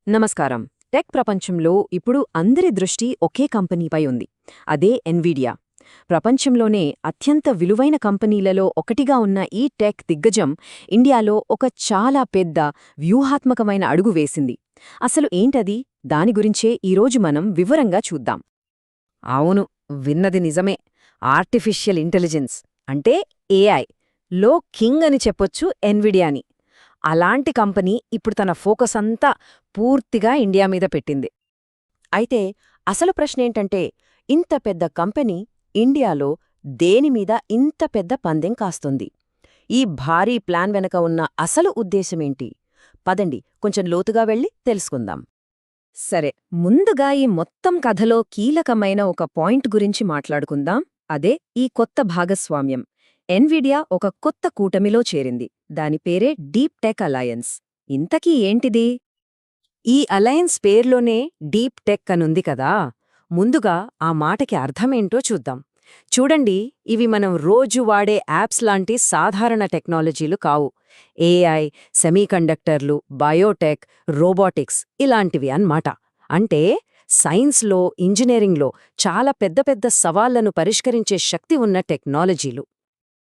నమస్కారం. టెక్ ప్రపంచంలో ఇప్పుడు అందరి దృష్టి ఒకే కంపెనీపై ఉంది. అదే ఎన్విడియా. ప్రపంచంలోనే అత్యంత విలువైన కంపెనీలలో ఒకటిగా ఉన్న ఈ టెక్ దిగ్గజం ఇండియాలో ఒక చాలా పెద్ద వ్యూహాత్మకమైన అడుగు వేసింది. అసలు ఏంటది? దాని గురించే ఈరోజు మనం వివరంగా చూద్దాం. అవును, విన్నది నిజమే. ఆర్టిఫిషియల్ ఇంటెలిజెన్స్ అంటే ఏఐ లో కింగ్ అని చెప్పొచ్చు ఎన్విడియాని. అలాంటి కంపెనీ ఇప్పుడు తన ఫోకస్ అంతా పూర్తిగా ఇండియా మీద పెట్టింది. అయితే అసలు ప్రశ్నేంటంటే, ఇంత పెద్ద కంపెనీ ఇండియాలో దేనిమీద ఇంత పెద్ద పందెం కాస్తుంది? ఈ భారీ ప్లాన్ వెనక ఉన్న అసలు ఉద్దేశమేంటి? పదండి కొంచెం లోతుగా వెళ్ళి తెలుసుకుందాం. సరే, ముందుగా ఈ మొత్తం కథలో కీలకమైన ఒక పాయింట్ గురించి మాట్లాడుకుందాం. అదే ఈ కొత్త భాగస్వామ్యం. ఎన్విడియా ఒక కొత్త కూటమిలో చేరింది. దాని పేరే డీప్ టెక్ అలయన్స్. ఇంతకీ ఏంటిది? ఈ అలయన్స్ పేర్లోనే డీప్ టెక్ అనుంది కదా. ముందుగా ఆ మాటకి అర్థమేంటో చూద్దాం. చూడండి, ఇవి మనం రోజు వాడే యాప్స్ లాంటి సాధారణ టెక్నాలజీలు కావు. ఏఐ, సెమీకండక్టర్లు, బయోటెక్, రోబోటిక్స్ ఇలాంటివి అన్నమాట. అంటే సైన్స్లో, ఇంజనీరింగ్లో చాలా పెద్ద పెద్ద సవాళ్లను పరిష్కరించే శక్తి ఉన్న టెక్నాలజీలు.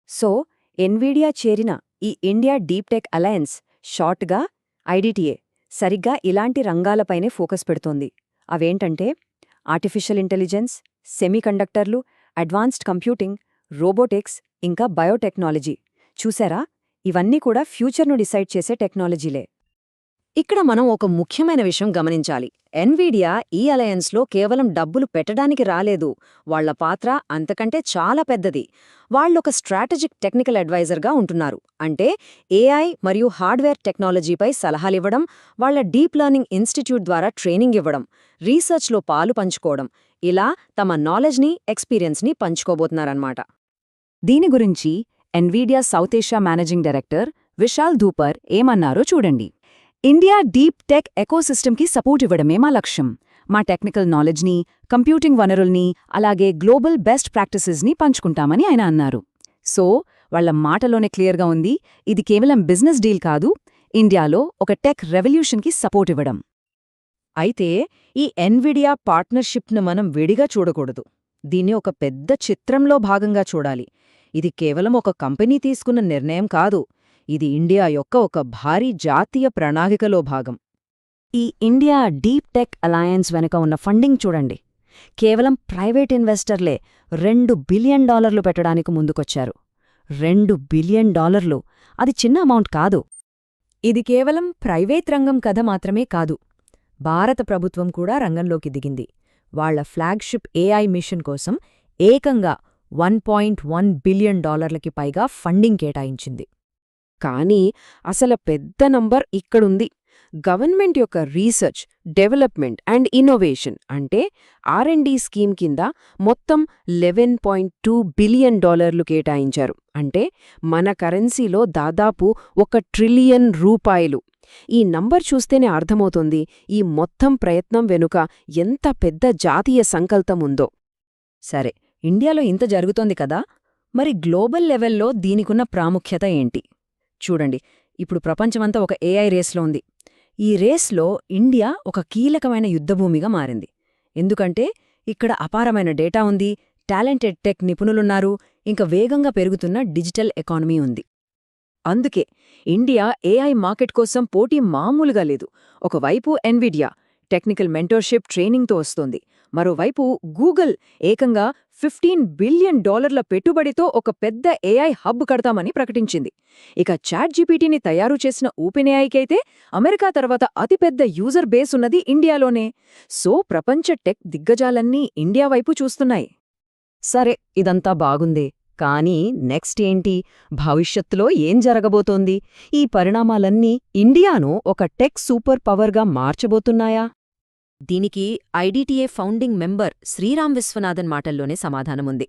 సో ఎన్విడియా చేరిన ఈ ఇండియా డీప్ టెక్ అలయన్స్, షార్ట్గా ఐడిటిఏ, సరిగ్గా ఇలాంటి రంగాలపైనే ఫోకస్ పెడుతోంది. అవేంటంటే ఆర్టిఫిషియల్ ఇంటెలిజెన్స్, సెమీకండక్టర్లు, అడ్వాన్స్డ్ కంప్యూటింగ్, రోబోటిక్స్, ఇంకా బయోటెక్నాలజీ. చూసారా, ఇవన్నీ కూడా ఫ్యూచర్ను డిసైడ్ చేసే టెక్నాలజీలే. ఇక్కడ మనం ఒక ముఖ్యమైన విషయం గమనించాలి. ఎన్విడియా ఈ అలయన్స్లో కేవలం డబ్బులు పెట్టడానికి రాలేదు. వాళ్ల పాత్ర అంతకంటే చాలా పెద్దది. వాళ్ళొక స్ట్రాటజిక్ టెక్నికల్ అడ్వైజర్గా ఉంటున్నారు. అంటే ఏఐ మరియు హార్డ్వేర్ టెక్నాలజీపై సలహాలివ్వడం, వాళ్ల డీప్ లెర్నింగ్ ఇన్స్టిట్యూట్ ద్వారా ట్రైనింగ్ ఇవ్వడం, రీసెర్చ్లో పాలు పంచుకోవడం, ఇలా తమ నాలెడ్జ్ని, ఎక్స్పీరియన్స్ని పంచుకోబోతున్నారన్నమాట. దీని గురించి Nvidia South Asia managing director Vishal Dhupar ఏమన్నారో చూడండి. ఇండియా డీప్ టెక్ ఎకోసిస్టమ్కి సపోర్ట్ ఇవ్వడమే మా లక్ష్యం. మా టెక్నికల్ నాలెడ్జ్ని, కంప్యూటింగ్ వనరుల్ని, అలాగే గ్లోబల్ బెస్ట్ ప్రాక్టీసెస్ని పంచుకుంటామని ఆయన అన్నారు. సో వాళ్ల మాటలోనే క్లియర్గా ఉంది, ఇది కేవలం బిజినెస్ డీల్ కాదు, ఇండియాలో ఒక టెక్ రెవల్యూషన్కి సపోర్ట్ ఇవ్వడం. అయితే ఈ ఎన్విడియా పార్ట్నర్షిప్ను మనం విడిగా చూడకూడదు. దీన్ని ఒక పెద్ద చిత్రంలో భాగంగా చూడాలి. ఇది కేవలం ఒక కంపెనీ తీసుకున్న నిర్ణయం కాదు, ఇది ఇండియా యొక్క ఒక భారీ జాతీయ ప్రణాళికలో భాగం. ఈ ఇండియా డీప్ టెక్ అలయన్స్ వెనుక ఉన్న ఫండింగ్ చూడండి. కేవలం ప్రైవేట్ ఇన్వెస్టర్లే $2 బిలియన్ పెట్టడానికి ముందుకొచ్చారు. $2 బిలియన్, అది చిన్న అమౌంట్ కాదు. ఇది కేవలం ప్రైవేట్ రంగం కథ మాత్రమే కాదు. భారత ప్రభుత్వం కూడా రంగంలోకి దిగింది. వాళ్ల ఫ్లాగ్షిప్ ఏఐ మిషన్ కోసం ఏకంగా $1.1 బిలియన్ పైగా ఫండింగ్ కేటాయించింది. కానీ అసలు పెద్ద నంబర్ ఇక్కడుంది. గవర్నమెంట్ యొక్క రీసెర్చ్, డెవలప్మెంట్ అండ్ ఇన్నోవేషన్ అంటే R&D స్కీమ్ కింద మొత్తం $11.2 బిలియన్ కేటాయించారు. అంటే మన కరెన్సీలో దాదాపు $1 ట్రిలియన్. ఈ నంబర్ చూస్తేనే అర్థమవుతోంది ఈ మొత్తం ప్రయత్నం వెనుక ఎంత పెద్ద జాతీయ సంకల్పం ఉందో. సరే, ఇండియాలో ఇంత జరుగుతోంది కదా, మరి గ్లోబల్ లెవెల్లో దీనికున్న ప్రాముఖ్యత ఏంటి? చూడండి, ఇప్పుడు ప్రపంచమంతా ఒక ఏఐ రేస్లో ఉంది. ఈ రేస్లో ఇండియా ఒక కీలకమైన యుద్ధభూమిగా మారింది. ఎందుకంటే ఇక్కడ అపారమైన డేటా ఉంది, టాలెంటెడ్ టెక్ నిపుణులున్నారు, ఇంకా వేగంగా పెరుగుతున్న డిజిటల్ ఎకానమీ ఉంది. అందుకే ఇండియా ఏఐ మార్కెట్ కోసం పోటీ మామూలుగా లేదు. ఒకవైపు ఎన్విడియా టెక్నికల్ మెంటర్షిప్, ట్రైనింగ్తో వస్తోంది. మరోవైపు గూగుల్ ఏకంగా $15 బిలియన్ పెట్టుబడితో ఒక పెద్ద ఏఐ హబ్ కడతామని ప్రకటించింది. ఇక చాట్జీపీటీని తయారు చేసిన ఓపెన్ఏఐకైతే అమెరికా తర్వాత అతిపెద్ద యూజర్ బేస్ ఉన్నది ఇండియాలోనే. సో ప్రపంచ టెక్ దిగ్గజాలన్నీ ఇండియా వైపు చూస్తున్నాయి. సరే, ఇదంతా బాగుందే, కానీ నెక్స్ట్ ఏంటి? భవిష్యత్తులో ఏం జరగబోతోంది? ఈ పరిణామాలన్నీ ఇండియాను ఒక టెక్ సూపర్ పవర్గా మార్చబోతున్నాయా? దీనికి ఐడిటిఏ ఫౌండింగ్ మెంబర్ శ్రీరామ్ విశ్వనాథన్ మాటల్లోనే సమాధానముంది.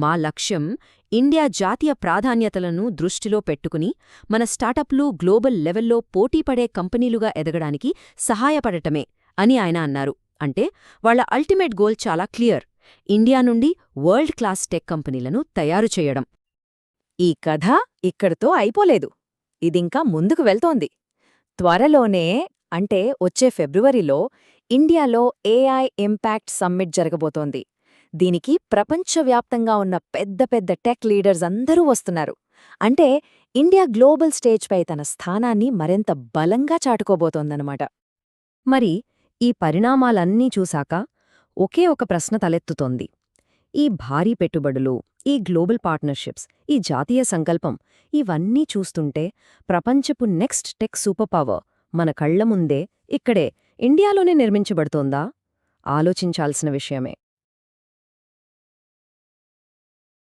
మా లక్ష్యం ఇండియా జాతీయ ప్రాధాన్యతలను దృష్టిలో పెట్టుకుని మన స్టార్టప్లు గ్లోబల్ లెవెల్లో పోటీపడే కంపెనీలుగా ఎదగడానికి సహాయపడటమే అని ఆయన అన్నారు. అంటే వాళ్ల అల్టిమేట్ గోల్ చాలా క్లియర్, ఇండియా నుండి వరల్డ్ క్లాస్ టెక్ కంపెనీలను తయారు చేయడం. ఈ కథ ఇక్కడితో అయిపోలేదు. ఇదింకా ముందుకు వెళ్తోంది. త్వరలోనే అంటే వచ్చే ఫిబ్రవరిలో ఇండియాలో ఏఐ ఇంపాక్ట్ సమ్మిట్ జరగబోతోంది. దీనికి ప్రపంచవ్యాప్తంగా ఉన్న పెద్ద పెద్ద టెక్ లీడర్స్ అందరూ వస్తున్నారు. అంటే ఇండియా గ్లోబల్ స్టేజ్పై తన స్థానాన్ని మరింత బలంగా చాటుకోబోతోందన్నమాట. మరి ఈ పరిణామాలన్నీ చూశాక ఒకే ఒక ప్రశ్న తలెత్తుతోంది. ఈ భారీ పెట్టుబడులు, ఈ గ్లోబల్ పార్ట్నర్షిప్స్, ఈ జాతీయ సంకల్పం ఇవన్నీ చూస్తుంటే ప్రపంచపు నెక్స్ట్ టెక్ సూపర్ పవర్ మన కళ్ల ముందే ఇక్కడే ఇండియాలోనే నిర్మించబడుతోందా? ఆలోచించాల్సిన విషయమే.